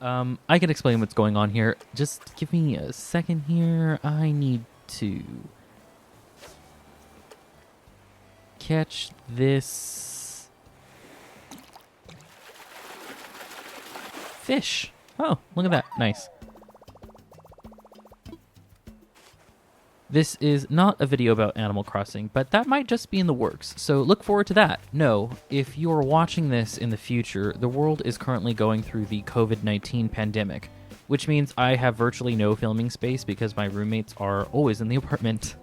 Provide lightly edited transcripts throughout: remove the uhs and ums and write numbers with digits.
I can explain what's going on here. Just give me a second here. I need to catch this fish. Oh, look at that. Nice. This is not a video about Animal Crossing, but that might just be in the works, so look forward to that. No, if you are watching this in the future, the world is currently going through the COVID-19 pandemic, which means I have virtually no filming space because my roommates are always in the apartment.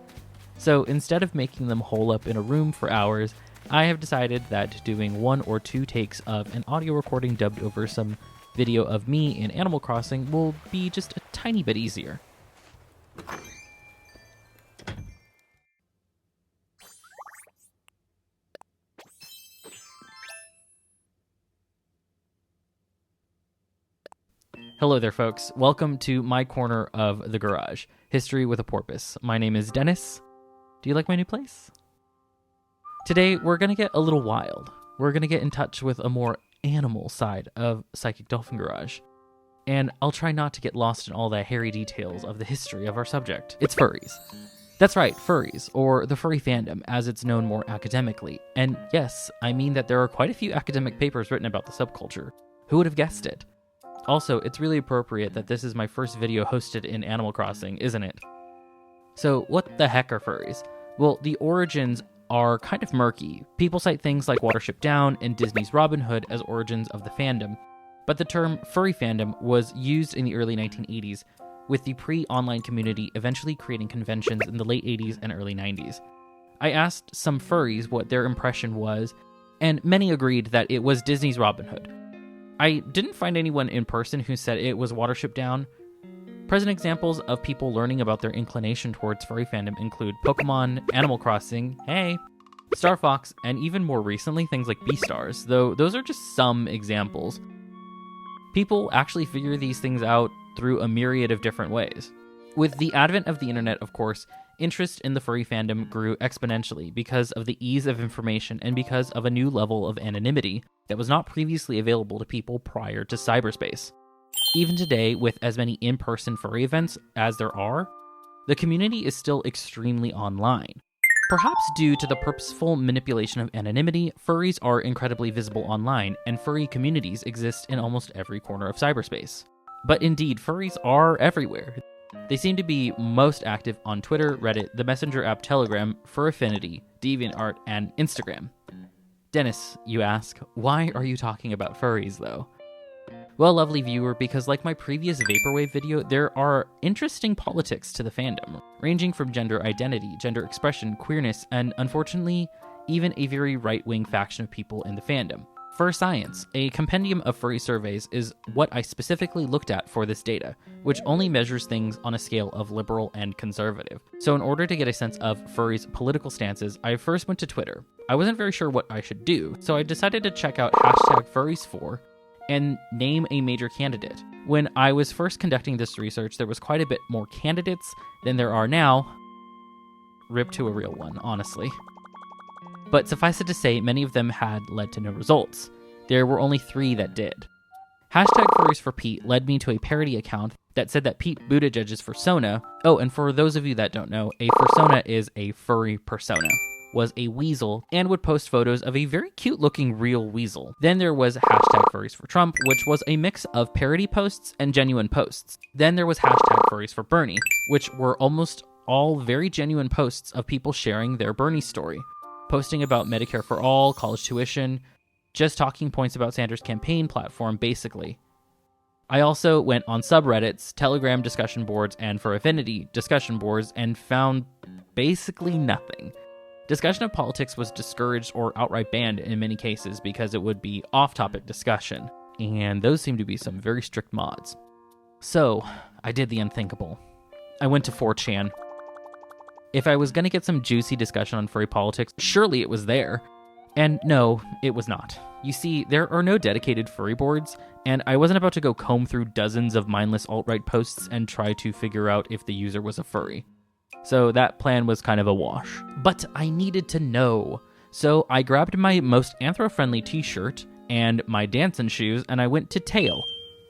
So instead of making them hole up in a room for hours, I have decided that doing 1 or 2 takes of an audio recording dubbed over some video of me in Animal Crossing will be just a tiny bit easier. Hello there, folks. Welcome to my corner of the garage, History with a Porpoise. My name is Denis. Do you like my new place? Today, we're going to get a little wild. We're going to get in touch with a more animal side of Psychic Dolphin Garage. And I'll try not to get lost in all the hairy details of the history of our subject. It's furries. That's right, furries, or the furry fandom, as it's known more academically. And yes, I mean that there are quite a few academic papers written about the subculture. Who would have guessed it? Also, it's really appropriate that this is my first video hosted in Animal Crossing, isn't it? So, what the heck are furries? Well, the origins are kind of murky. People cite things like Watership Down and Disney's Robin Hood as origins of the fandom, but the term furry fandom was used in the early 1980s, with the pre-online community eventually creating conventions in the late 80s and early 90s. I asked some furries what their impression was, and many agreed that it was Disney's Robin Hood. I didn't find anyone in person who said it was Watership Down. Present examples of people learning about their inclination towards furry fandom include Pokemon, Animal Crossing, hey, Star Fox, and even more recently things like Beastars, though those are just some examples. People actually figure these things out through a myriad of different ways. With the advent of the internet, of course, interest in the furry fandom grew exponentially because of the ease of information and because of a new level of anonymity that was not previously available to people prior to cyberspace. Even today, with as many in-person furry events as there are, the community is still extremely online. Perhaps due to the purposeful manipulation of anonymity, furries are incredibly visible online, and furry communities exist in almost every corner of cyberspace. But indeed, furries are everywhere. They seem to be most active on Twitter, Reddit, the messenger app Telegram, Furaffinity, DeviantArt, and Instagram. Denis, you ask, why are you talking about furries, though? Well, lovely viewer, because like my previous Vaporwave video, there are interesting politics to the fandom, ranging from gender identity, gender expression, queerness, and unfortunately, even a very right-wing faction of people in the fandom. Fur Science, a compendium of furry surveys, is what I specifically looked at for this data, which only measures things on a scale of liberal and conservative. So in order to get a sense of furries' political stances, I first went to Twitter. I wasn't very sure what I should do, so I decided to check out #Furries4 and name a major candidate. When I was first conducting this research, there was quite a bit more candidates than there are now. Rip to a real one, honestly. But suffice it to say, many of them had led to no results. There were only 3 that did. #FurriesForPete led me to a parody account that said that Pete Buttigieg's fursona, oh, and for those of you that don't know, a fursona is a furry persona, was a weasel and would post photos of a very cute-looking real weasel. Then there was #FurriesForTrump, which was a mix of parody posts and genuine posts. Then there was #FurriesForBernie, which were almost all very genuine posts of people sharing their Bernie story, posting about Medicare for all, college tuition, just talking points about Sanders' campaign platform, basically. I also went on subreddits, Telegram discussion boards, and Furaffinity discussion boards, and found basically nothing. Discussion of politics was discouraged or outright banned in many cases because it would be off-topic discussion, and those seem to be some very strict mods. So, I did the unthinkable. I went to 4chan. If I was going to get some juicy discussion on furry politics, surely it was there. And no, it was not. You see, there are no dedicated furry boards, and I wasn't about to go comb through dozens of mindless alt-right posts and try to figure out if the user was a furry. So that plan was kind of a wash. But I needed to know. So I grabbed my most anthro-friendly t-shirt and my dancing shoes, and I went to Tail.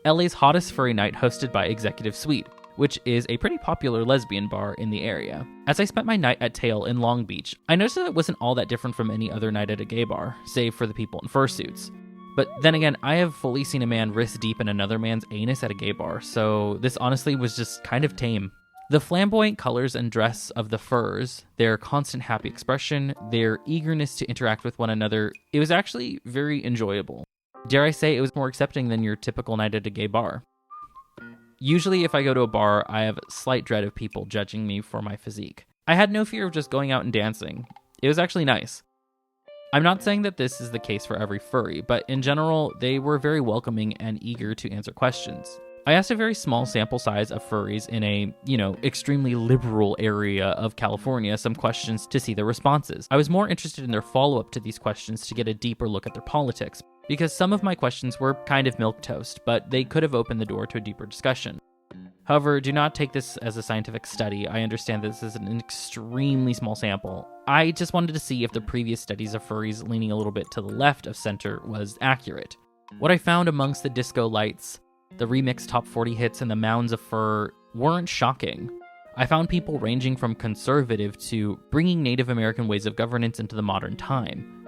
LA's hottest furry night hosted by Executive Suite, which is a pretty popular lesbian bar in the area. As I spent my night at Tail in Long Beach, I noticed that it wasn't all that different from any other night at a gay bar, save for the people in fursuits. But then again, I have fully seen a man wrist deep in another man's anus at a gay bar, so this honestly was just kind of tame. The flamboyant colors and dress of the furs, their constant happy expression, their eagerness to interact with one another, it was actually very enjoyable. Dare I say it was more accepting than your typical night at a gay bar. Usually if I go to a bar, I have slight dread of people judging me for my physique. I had no fear of just going out and dancing. It was actually nice. I'm not saying that this is the case for every furry, but in general, they were very welcoming and eager to answer questions. I asked a very small sample size of furries in a, extremely liberal area of California some questions to see their responses. I was more interested in their follow-up to these questions to get a deeper look at their politics, because some of my questions were kind of milquetoast, but they could have opened the door to a deeper discussion. However, do not take this as a scientific study. I understand this is an extremely small sample. I just wanted to see if the previous studies of furries leaning a little bit to the left of center was accurate. What I found amongst the disco lights, the remixed top 40 hits, and the mounds of fur weren't shocking. I found people ranging from conservative to bringing Native American ways of governance into the modern time.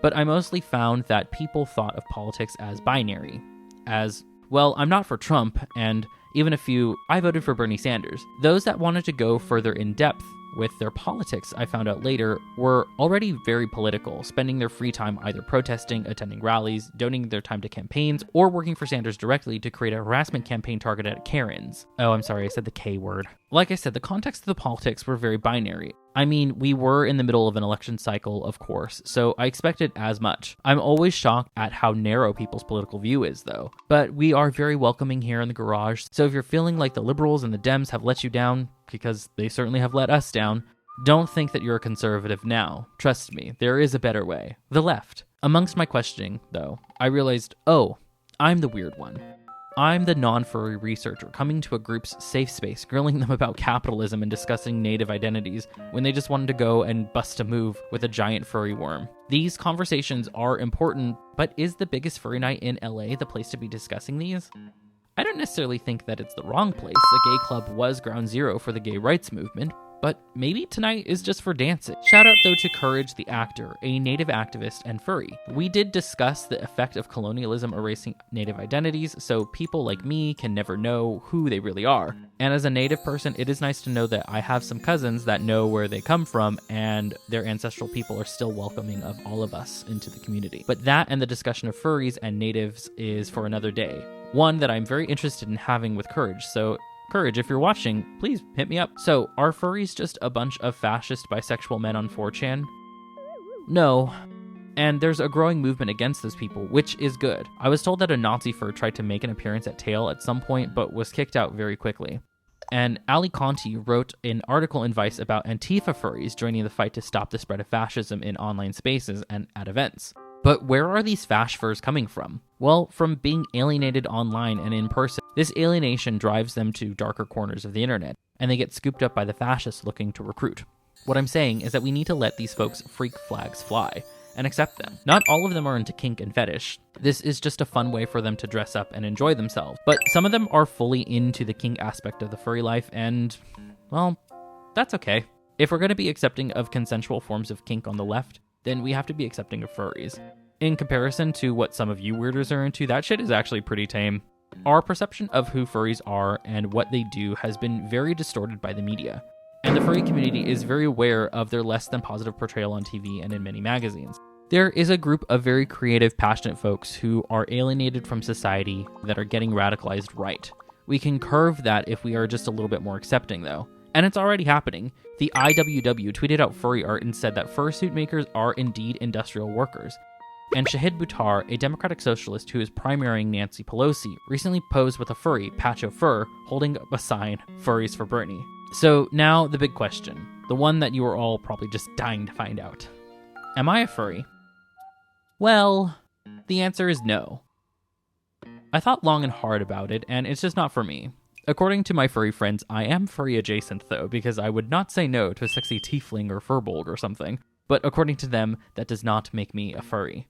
But I mostly found that people thought of politics as binary, as, well, I'm not for Trump, and even a few, I voted for Bernie Sanders. Those that wanted to go further in depth with their politics, I found out later, were already very political, spending their free time either protesting, attending rallies, donating their time to campaigns, or working for Sanders directly to create a harassment campaign targeted at Karens. Oh, I'm sorry, I said the K word. Like I said, the context of the politics were very binary. I mean, we were in the middle of an election cycle, of course, so I expected as much. I'm always shocked at how narrow people's political view is, though. But we are very welcoming here in the garage, so if you're feeling like the liberals and the Dems have let you down, because they certainly have let us down, don't think that you're a conservative now. Trust me, there is a better way. The left. Amongst my questioning, though, I realized, oh, I'm the weird one. I'm the non-furry researcher coming to a group's safe space, grilling them about capitalism and discussing native identities when they just wanted to go and bust a move with a giant furry worm. These conversations are important, but is the biggest furry night in LA the place to be discussing these? I don't necessarily think that it's the wrong place. A gay club was ground zero for the gay rights movement, but maybe tonight is just for dancing. Shout out though to Courage the actor, a native activist and furry. We did discuss the effect of colonialism erasing native identities, so people like me can never know who they really are. And as a native person, it is nice to know that I have some cousins that know where they come from and their ancestral people are still welcoming of all of us into the community. But that and the discussion of furries and natives is for another day. One that I'm very interested in having with Courage, so Courage, if you're watching, please hit me up. So, are furries just a bunch of fascist bisexual men on 4chan? No. And there's a growing movement against those people, which is good. I was told that a Nazi fur tried to make an appearance at Tail at some point, but was kicked out very quickly. And Ali Conti wrote an article in Vice about Antifa furries joining the fight to stop the spread of fascism in online spaces and at events. But where are these fash furs coming from? Well, from being alienated online and in person. This alienation drives them to darker corners of the internet, and they get scooped up by the fascists looking to recruit. What I'm saying is that we need to let these folks' freak flags fly, and accept them. Not all of them are into kink and fetish. This is just a fun way for them to dress up and enjoy themselves. But some of them are fully into the kink aspect of the furry life, and, well, that's okay. If we're going to be accepting of consensual forms of kink on the left, then we have to be accepting of furries. In comparison to what some of you weirders are into, that shit is actually pretty tame. Our perception of who furries are and what they do has been very distorted by the media, and the furry community is very aware of their less than positive portrayal on TV and in many magazines. There is a group of very creative, passionate folks who are alienated from society that are getting radicalized right. We can curve that if we are just a little bit more accepting, though. And it's already happening. The IWW tweeted out furry art and said that fursuit makers are indeed industrial workers. And Shahid Buttar, a Democratic socialist who is primarying Nancy Pelosi, recently posed with a furry, Pacho Fur, holding up a sign, Furries for Bernie. So now the big question, the one that you are all probably just dying to find out. Am I a furry? Well, the answer is no. I thought long and hard about it, and it's just not for me. According to my furry friends, I am furry adjacent though, because I would not say no to a sexy tiefling or furbolg or something. But according to them, that does not make me a furry.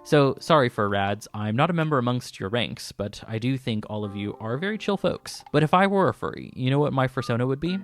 So, sorry for rads, I'm not a member amongst your ranks, but I do think all of you are very chill folks. But if I were a furry, you know what my persona would be?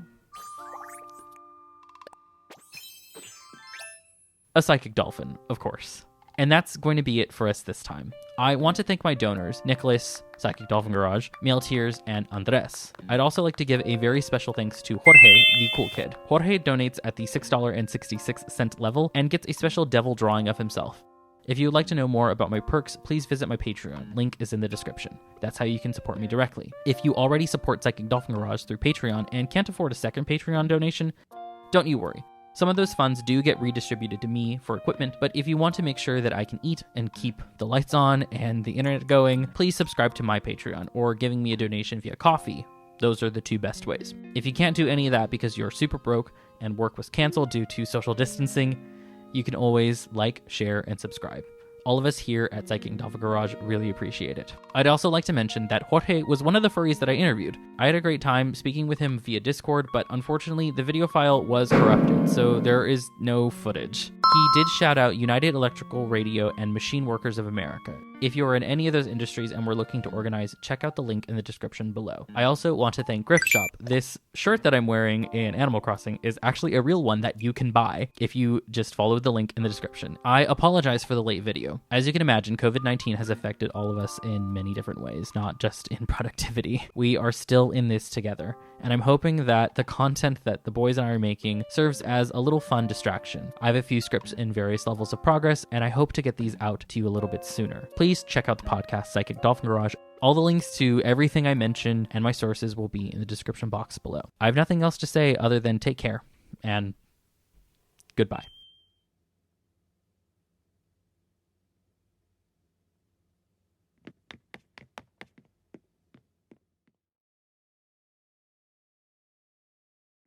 A psychic dolphin, of course. And that's going to be it for us this time. I want to thank my donors, Nicholas, Psychic Dolphin Garage, Meal Tears, and Andres. I'd also like to give a very special thanks to Jorge, the cool kid. Jorge donates at the $6.66 level and gets a special devil drawing of himself. If you would like to know more about my perks, please visit my Patreon. Link is in the description. That's how you can support me directly. If you already support Psychic Dolphin Garage through Patreon and can't afford a second Patreon donation, don't you worry. Some of those funds do get redistributed to me for equipment, but if you want to make sure that I can eat and keep the lights on and the internet going, please subscribe to my Patreon or giving me a donation via Ko-fi. Those are the two best ways. If you can't do any of that because you're super broke and work was canceled due to social distancing, you can always like, share, and subscribe. All of us here at Psychic Dolphin Garage really appreciate it. I'd also like to mention that Jorge was one of the furries that I interviewed. I had a great time speaking with him via Discord, but unfortunately the video file was corrupted, so there is no footage. He did shout out United Electrical Radio and Machine Workers of America. If you are in any of those industries and were looking to organize, check out the link in the description below. I also want to thank Grift Shop. This shirt that I'm wearing in Animal Crossing is actually a real one that you can buy if you just follow the link in the description. I apologize for the late video. As you can imagine, COVID-19 has affected all of us in many different ways, not just in productivity. We are still in this together, and I'm hoping that the content that the boys and I are making serves as a little fun distraction. I have a few scripts in various levels of progress, and I hope to get these out to you a little bit sooner. Please check out the podcast Psychic Dolphin Garage. All the links to everything I mentioned and my sources will be in the description box below. I have nothing else to say other than take care and goodbye.